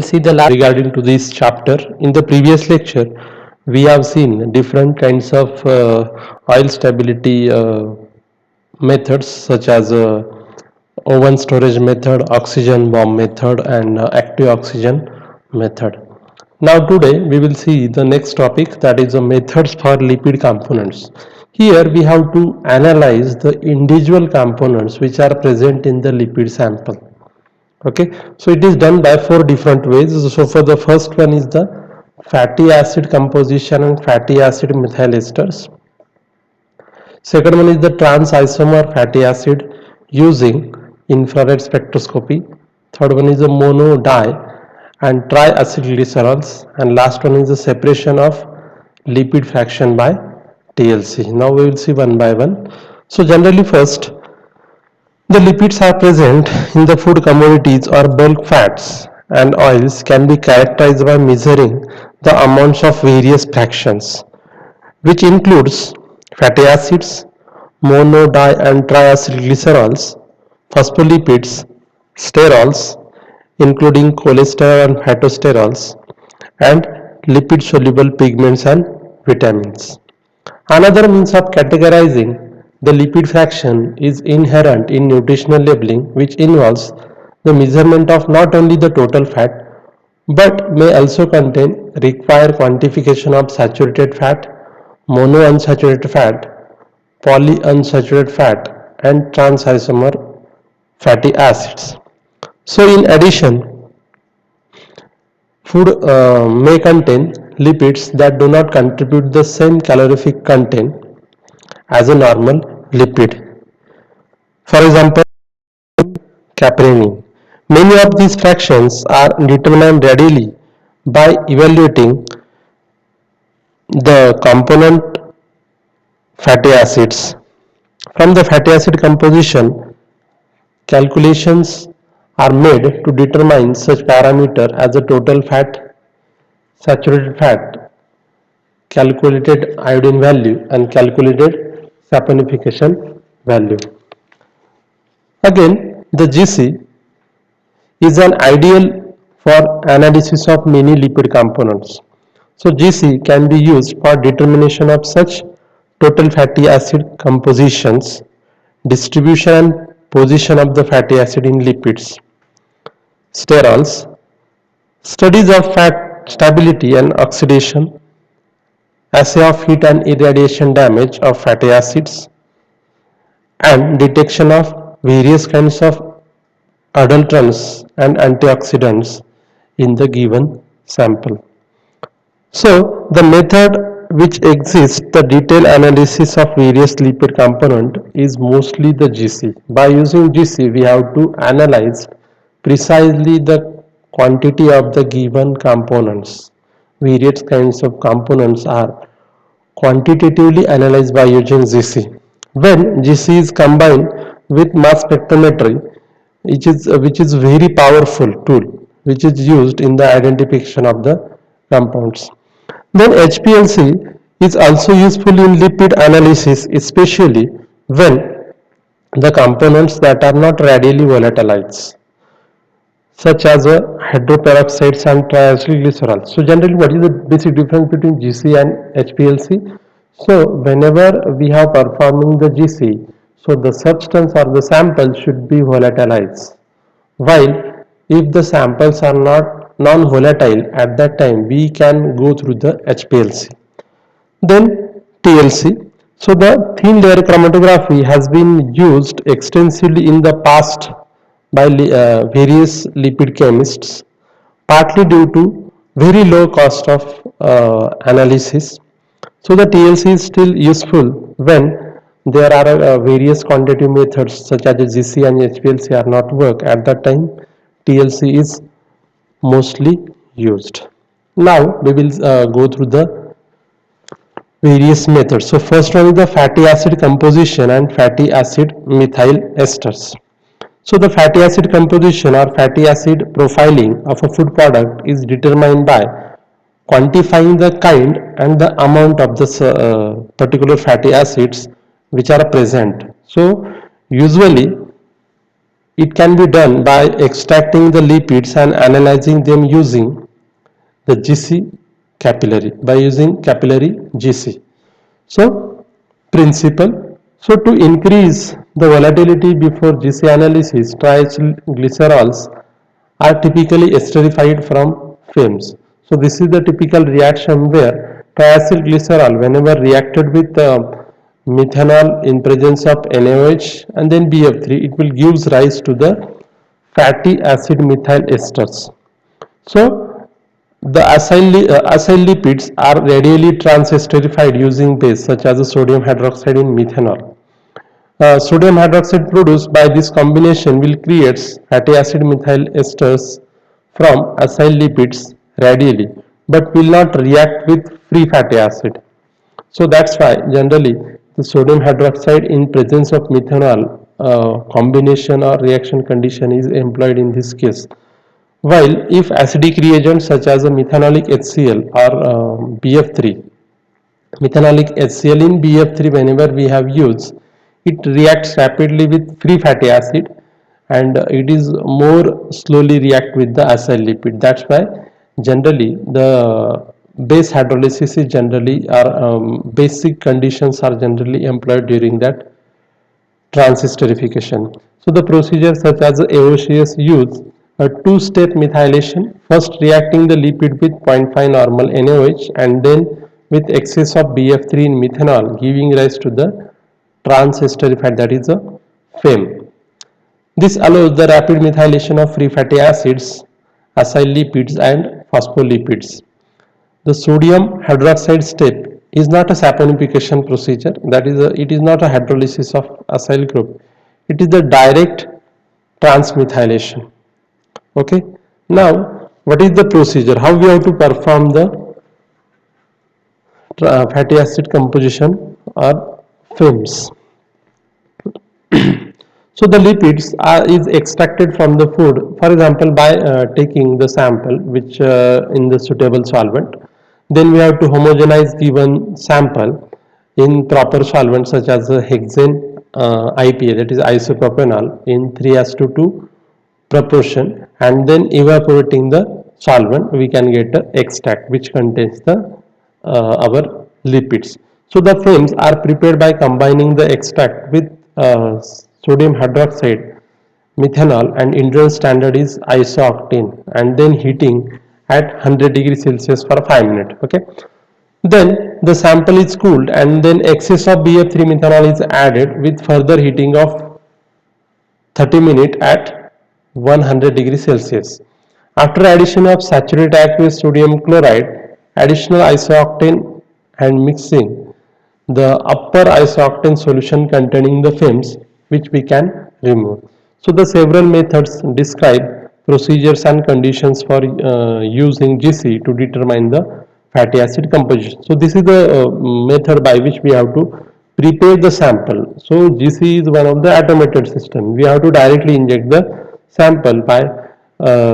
See the last regarding to this chapter. In the previous lecture, we have seen different kinds of oil stability methods such as oven storage method, oxygen bomb method, and active oxygen method. Now today we will see the next topic, that is the methods for lipid components. Here we have to analyze the individual components which are present in the lipid sample. Okay, so it is done by four different ways. So for the first one is the fatty acid composition and fatty acid methyl esters. Second one is the trans isomer fatty acid using infrared spectroscopy. Third one is the mono di and triacylglycerols, and last one is the separation of lipid fraction by TLC. Now we will see one by one. So generally first, the lipids are present in the food commodities or bulk fats and oils can be characterized by measuring the amounts of various fractions, which includes fatty acids, mono, di and triacylglycerols, phospholipids, sterols, including cholesterol and phytosterols, and lipid soluble pigments and vitamins. Another means of categorizing the lipid fraction is inherent in nutritional labeling, which involves the measurement of not only the total fat but may also contain require quantification of saturated fat, monounsaturated fat, polyunsaturated fat, and trans isomer fatty acids. So in addition, food may contain lipids that do not contribute the same calorific content as a normal lipid. For example, caprini. Many of these fractions are determined readily by evaluating the component fatty acids. From the fatty acid composition, calculations are made to determine such parameter as the total fat, saturated fat, calculated iodine value, and calculated saponification value. Again, the GC is an ideal for analysis of many lipid components. So GC can be used for determination of such total fatty acid compositions, distribution and position of the fatty acid in lipids. Sterols, studies of fat stability and oxidation, assay of heat and irradiation damage of fatty acids, and detection of various kinds of adulterants and antioxidants in the given sample. So the method which exists the detailed analysis of various lipid component is mostly the GC. By using GC we have to analyze precisely the quantity of the given components. Various kinds of components are quantitatively analyzed by using GC. When GC is combined with mass spectrometry, which is very powerful tool which is used in the identification of the compounds. Then HPLC is also useful in lipid analysis, especially when the components that are not readily volatilized, such as hydroperoxides and triacylglycerols. So generally, what is the basic difference between GC and HPLC? So whenever we have performing the GC, so the substance or the sample should be volatilized. While if the samples are not non-volatile, at that time we can go through the HPLC. Then TLC. So the thin layer chromatography has been used extensively in the past by various lipid chemists, partly due to very low cost of analysis. So the TLC is still useful when there are various quantitative methods such as GC and HPLC are not work. At that time, TLC is mostly used. Now we will go through the various methods. So first one is the fatty acid composition and fatty acid methyl esters. So the fatty acid composition or fatty acid profiling of a food product is determined by quantifying the kind and the amount of the particular fatty acids which are present. So usually It can be done by extracting the lipids and analyzing them using the GC capillary, by using capillary GC. So, principle. So, to increase the volatility before GC analysis, triacylglycerols are typically esterified from films. So, this is the typical reaction where triacylglycerol, whenever reacted with methanol in presence of NaOH and then BF3, it will gives rise to the fatty acid methyl esters. So, the acyl lipids are radially transesterified using base such as the sodium hydroxide in methanol. Sodium hydroxide produced by this combination will create fatty acid methyl esters from acyl lipids radially, but will not react with free fatty acid. So that's why generally the sodium hydroxide in presence of methanol combination or reaction condition is employed in this case. While if acidic reagents such as a methanolic HCl or BF3, methanolic HCl in BF3 whenever we have used, it reacts rapidly with free fatty acid and it is more slowly react with the acyl lipid. That's why generally the base hydrolysis is generally basic conditions are generally employed during that transesterification. So the procedure such as AOCS use a two-step methylation, first reacting the lipid with 0.5 normal NaOH and then with excess of BF3 in methanol giving rise to the transesterified, that is a FAME. This allows the rapid methylation of free fatty acids, acyl lipids and phospholipids. The sodium hydroxide step is not a saponification procedure, that is it is not a hydrolysis of acyl group. It is the direct transmethylation. Okay. Now, what is the procedure? How we have to perform the fatty acid composition or films? So the lipids is extracted from the food, for example, by taking the sample which in the suitable solvent. Then we have to homogenize given sample in proper solvent such as hexane IPA, that is isopropanol, in 3:2 proportion, and then evaporating the solvent we can get a extract which contains the our lipids. So the films are prepared by combining the extract with sodium hydroxide, methanol, and Indian standard is isooctane, and then heating at 100 degrees Celsius for 5 minutes. Okay. Then the sample is cooled and then excess of BF3 methanol is added with further heating of 30 minutes at 100 degrees Celsius. After addition of saturated aqueous sodium chloride, additional isooctane and mixing the upper isooctane solution containing the films which we can remove. So the several methods describe procedures and conditions for using GC to determine the fatty acid composition. So this is the method by which we have to prepare the sample. So GC is one of the automated system. We have to directly inject the sample by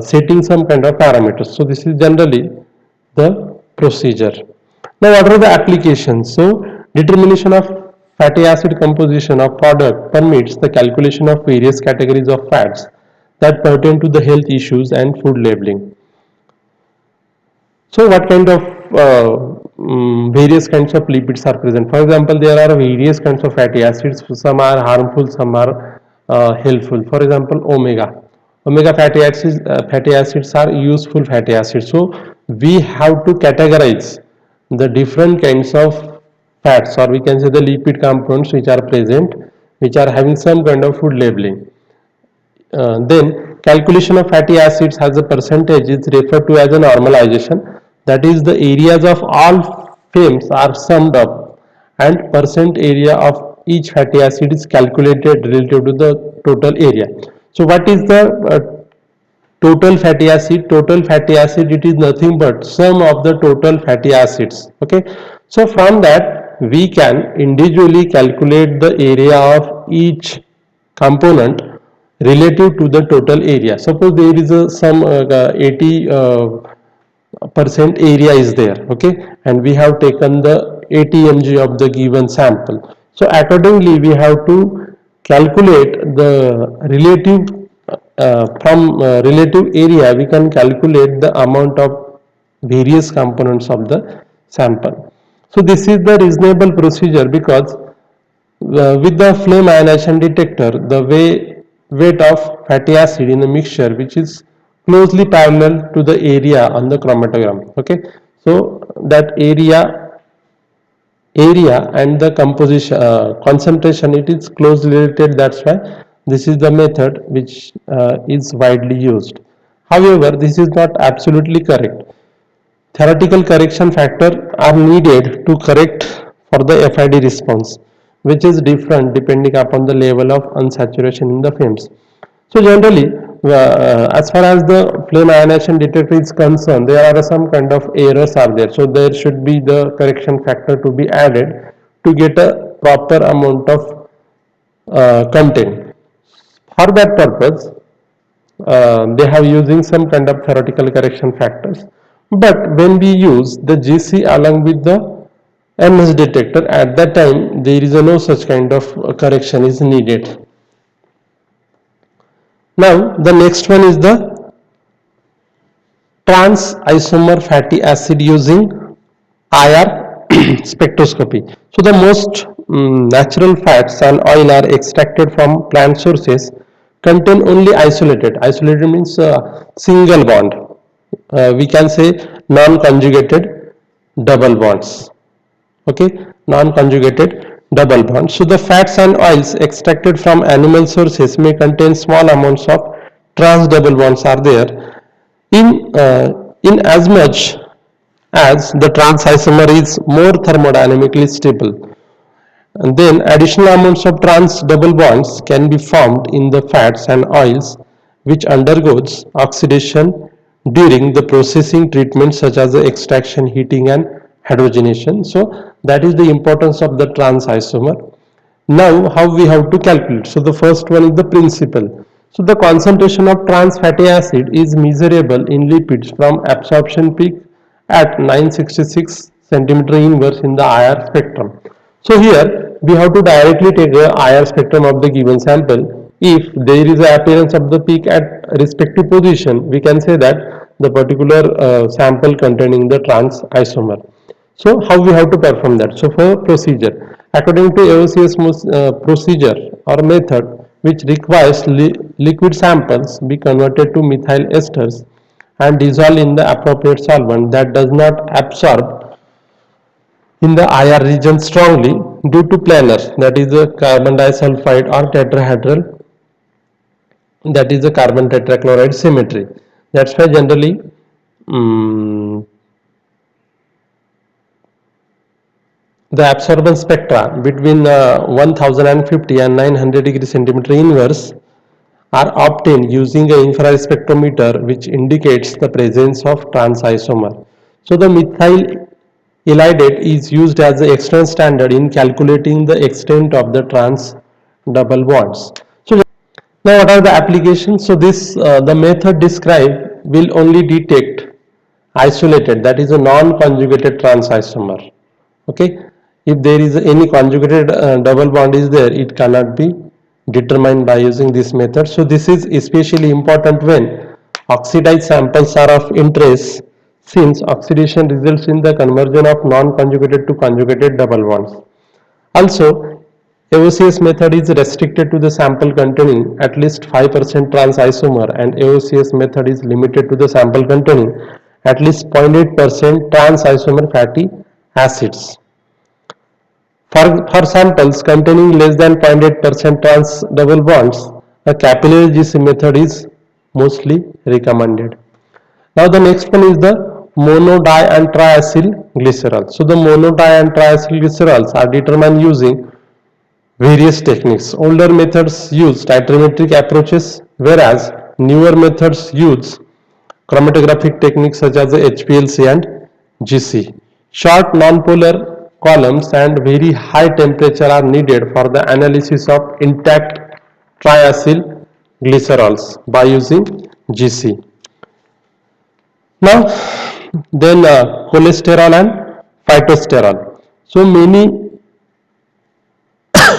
setting some kind of parameters. So this is generally the procedure. Now what are the applications? So determination of fatty acid composition of product permits the calculation of various categories of fats that pertain to the health issues and food labeling. So what kind of various kinds of lipids are present? For example, there are various kinds of fatty acids. Some are harmful, some are helpful. For example, omega fatty acids are useful fatty acids. So we have to categorize the different kinds of fats, or we can say the lipid compounds which are present, which are having some kind of food labeling. Then calculation of fatty acids as a percentage is referred to as a normalization. That is, the areas of all films are summed up and percent area of each fatty acid is calculated relative to the total area. So what is the total fatty acid? Total fatty acid, it is nothing but sum of the total fatty acids. Okay. So from that we can individually calculate the area of each component relative to the total area. Suppose there is some 80 percent area is there, okay, and we have taken the 80 mg of the given sample. So accordingly we have to calculate the relative from relative area, we can calculate the amount of various components of the sample. So this is the reasonable procedure because with the flame ionization detector, the weight of fatty acid in a mixture which is closely parallel to the area on the chromatogram. Okay, so that area and the composition concentration, it is closely related. That's why this is the method which is widely used. However, this is not absolutely correct. Theoretical correction factor are needed to correct for the FID response, which is different depending upon the level of unsaturation in the films. So generally, as far as the flame ionization detector is concerned, there are some kind of errors are there. So there should be the correction factor to be added to get a proper amount of content. For that purpose, they have using some kind of theoretical correction factors. But when we use the GC along with the MS detector, at that time there is no such kind of correction is needed. Now the next one is the trans isomer fatty acid using IR spectroscopy. So the most natural fats and oil are extracted from plant sources contain only isolated. Isolated means single bond. We can say non-conjugated double bonds. Okay, non-conjugated double bonds. So the fats and oils extracted from animal sources may contain small amounts of trans double bonds are there. In as much as the trans isomer is more thermodynamically stable, and then additional amounts of trans double bonds can be formed in the fats and oils which undergoes oxidation during the processing treatment such as the extraction, heating and hydrogenation. So that is the importance of the trans isomer. Now how we have to calculate? So the first one is the principle. So the concentration of trans fatty acid is measurable in lipids from absorption peak at 966 centimeter inverse in the IR spectrum. So here we have to directly take the IR spectrum of the given sample. If there is an appearance of the peak at respective position, we can say that the particular sample containing the trans isomer. So how we have to perform that? So for procedure, according to AOCS procedure or method, which requires liquid samples be converted to methyl esters and dissolved in the appropriate solvent that does not absorb in the IR region strongly due to planar, that is a carbon disulfide or tetrahedral, that is a carbon tetrachloride symmetry. That's why generally um, the absorbance spectra between 1050 and 900 degree centimeter inverse are obtained using an infrared spectrometer which indicates the presence of trans isomer. So the methyl elidate is used as the external standard in calculating the extent of the trans double bonds. So now what are the applications? So this the method described will only detect isolated, that is a non-conjugated trans isomer. Okay, if there is any conjugated double bond is there, it cannot be determined by using this method. So this is especially important when oxidized samples are of interest, since oxidation results in the conversion of non-conjugated to conjugated double bonds. Also, AOCS method is restricted to the sample containing at least 5% trans isomer, and AOCS method is limited to the sample containing at least 0.8% trans isomer fatty acids. For samples containing less than 0.8% trans double bonds, a capillary GC method is mostly recommended. Now the next one is the mono-di and triacyl glycerol. So the mono-di and triacyl glycerols are determined using various techniques. Older methods use titrimetric approaches, whereas newer methods use chromatographic techniques such as the HPLC and GC. Short non-polar columns and very high temperature are needed for the analysis of intact triacyl glycerols by using GC. Now, then cholesterol and phytosterol. So many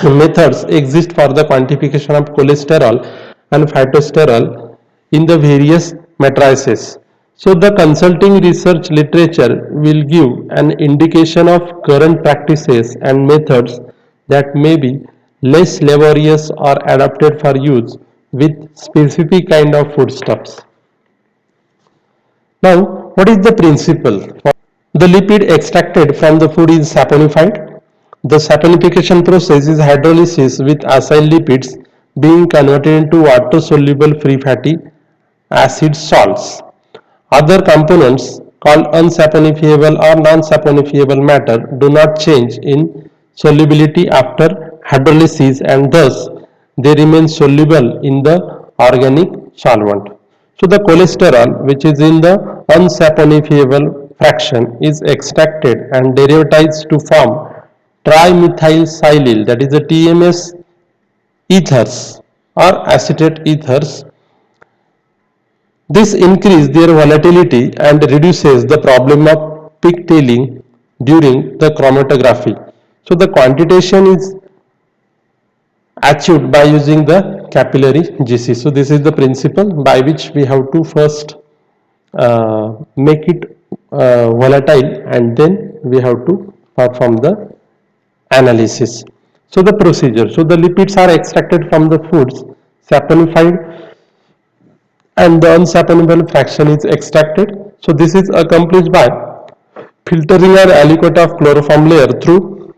methods exist for the quantification of cholesterol and phytosterol in the various matrices. So the consulting research literature will give an indication of current practices and methods that may be less laborious or adapted for use with specific kind of foodstuffs. Now, what is the principle? The lipid extracted from the food is saponified. The saponification process is hydrolysis with acyl lipids being converted into water-soluble free fatty acid salts. Other components called unsaponifiable or non-saponifiable matter do not change in solubility after hydrolysis and thus they remain soluble in the organic solvent. So the cholesterol which is in the unsaponifiable fraction is extracted and derivatized to form trimethylsilyl, that is the TMS ethers or acetate ethers. This increases their volatility and reduces the problem of pigtailing during the chromatography. So the quantitation is achieved by using the capillary GC. So this is the principle by which we have to first make it volatile and then we have to perform the analysis. So the procedure. So the lipids are extracted from the foods, saponified and the unsaponifiable fraction is extracted. So this is accomplished by filtering an aliquot of chloroform layer through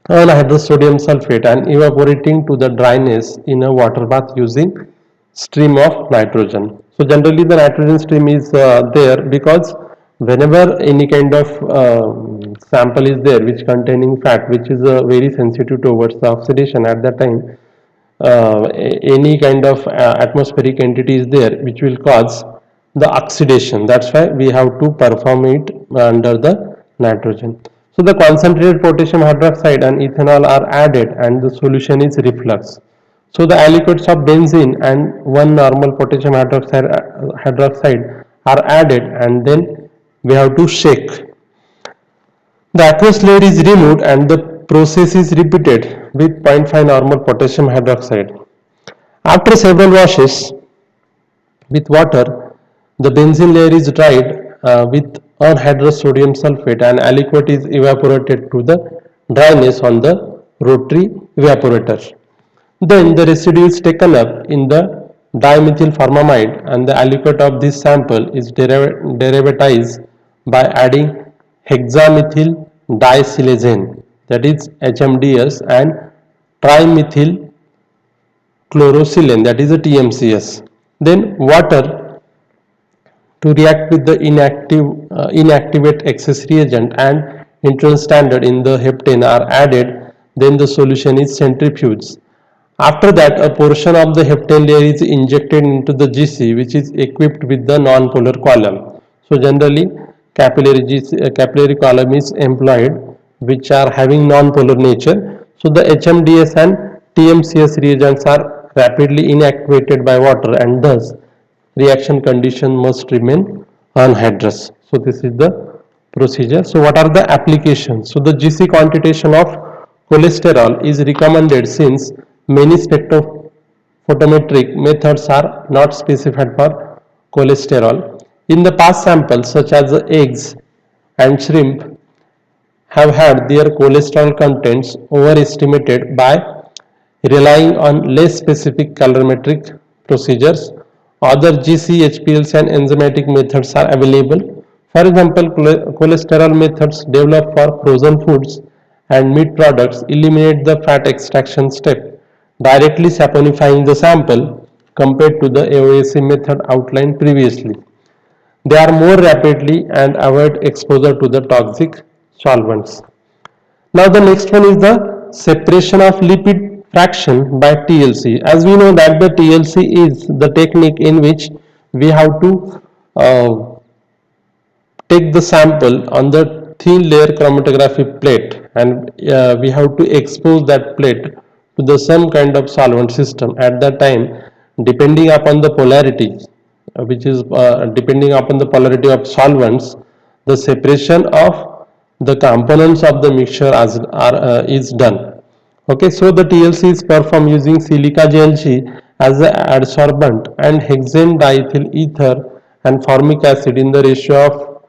anhydrous sodium sulfate and evaporating to the dryness in a water bath using stream of nitrogen. So generally the nitrogen stream is there because whenever any kind of sample is there which containing fat which is very sensitive towards the oxidation at that time, any kind of atmospheric entity is there which will cause the oxidation. That's why we have to perform it under the nitrogen. So the concentrated potassium hydroxide and ethanol are added and the solution is reflux. So the aliquots of benzene and one normal potassium hydroxide are added and then we have to shake. The aqueous layer is removed and the process is repeated with 0.5 normal potassium hydroxide. After several washes with water, the benzene layer is dried with anhydrous sodium sulfate and aliquot is evaporated to the dryness on the rotary evaporator. Then the residue is taken up in the dimethyl formamide and the aliquot of this sample is derivatized by adding hexamethyl disilazane, that is HMDS, and trimethyl chlorosilane, that is a TMCS. Then water to react with the inactivate excess reagent and internal standard in the heptane are added. Then the solution is centrifuged. After that, a portion of the heptane layer is injected into the GC which is equipped with the non-polar column. So generally capillary column is employed which are having non-polar nature. So the HMDS and TMCS reagents are rapidly inactivated by water and thus reaction condition must remain anhydrous. So this is the procedure. So what are the applications? So the GC quantitation of cholesterol is recommended since many spectrophotometric methods are not specified for cholesterol. In the past samples such as the eggs and shrimp have had their cholesterol contents overestimated by relying on less specific calorimetric procedures. Other GC, HPLC and enzymatic methods are available. For example, cholesterol methods developed for frozen foods and meat products eliminate the fat extraction step, directly saponifying the sample compared to the AOSE method outlined previously. They are more rapidly and avoid exposure to the toxic solvents. Now the next one is the separation of lipid fraction by TLC. As we know that the TLC is the technique in which we have to take the sample on the thin layer chromatography plate and we have to expose that plate to the some kind of solvent system. At that time, depending upon the polarity which is depending upon the polarity of solvents, the separation of the components of the mixture is done. Okay, so the TLC is performed using silica GLG as the adsorbent and hexane diethyl ether and formic acid in the ratio of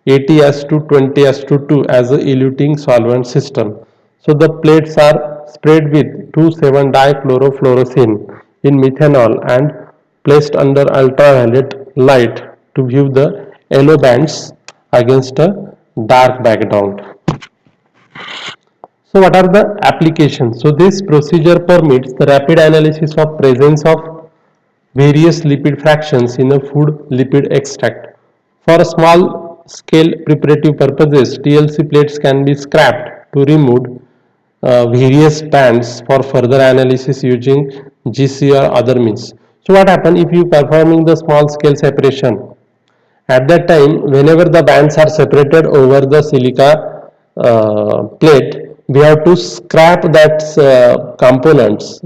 80s to 20s to 2 as a eluting solvent system. So the plates are sprayed with 2,7-dichlorofluorocene in methanol and placed under ultraviolet light to view the yellow bands against a dark background. So what are the applications? So this procedure permits the rapid analysis of presence of various lipid fractions in a food lipid extract. For small scale preparative purposes, TLC plates can be scrapped to remove various bands for further analysis using GC or other means. So what happens if you performing the small scale separation? At that time, whenever the bands are separated over the silica plate, we have to scrap that components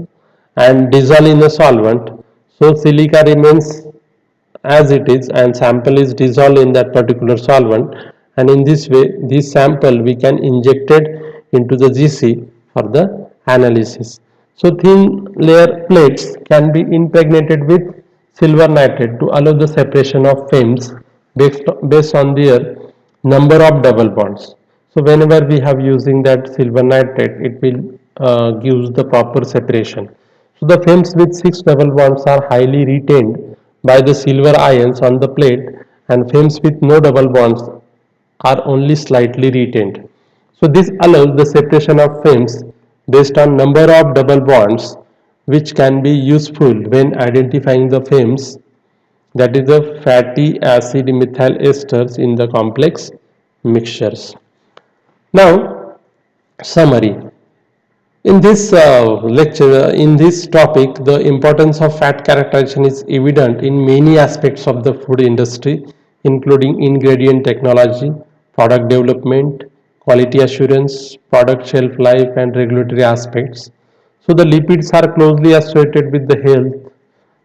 and dissolve in the solvent. So silica remains as it is and sample is dissolved in that particular solvent, and in this way this sample we can inject it into the GC for the analysis. So thin layer plates can be impregnated with silver nitrate to allow the separation of films based on their number of double bonds. So whenever we have using that silver nitrate, it will gives the proper separation. So the films with 6 double bonds are highly retained by the silver ions on the plate, and films with no double bonds are only slightly retained. So this allows the separation of films based on number of double bonds, which can be useful when identifying the films, that is the fatty acid methyl esters in the complex mixtures. Now summary. In this in this topic, the importance of fat characterization is evident in many aspects of the food industry, including ingredient technology, product development, quality assurance, product shelf life, and regulatory aspects. So the lipids are closely associated with the health.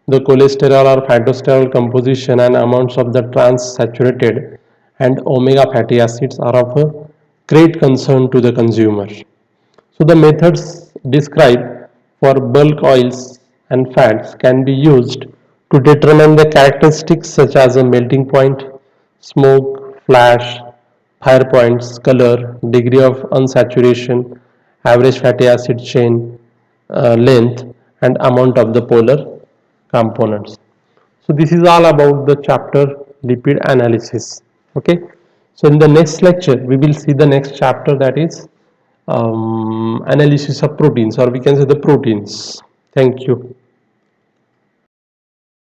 The cholesterol or phytosterol composition and amounts of the trans-saturated and omega fatty acids are of a great concern to the consumer. So the methods described for bulk oils and fats can be used to determine the characteristics such as a melting point, smoke, flash, fire points, color, degree of unsaturation, average fatty acid chain length, and amount of the polar components. So this is all about the chapter lipid analysis. Okay. So in the next lecture, we will see the next chapter, that is analysis of proteins, or we can say the proteins. Thank you.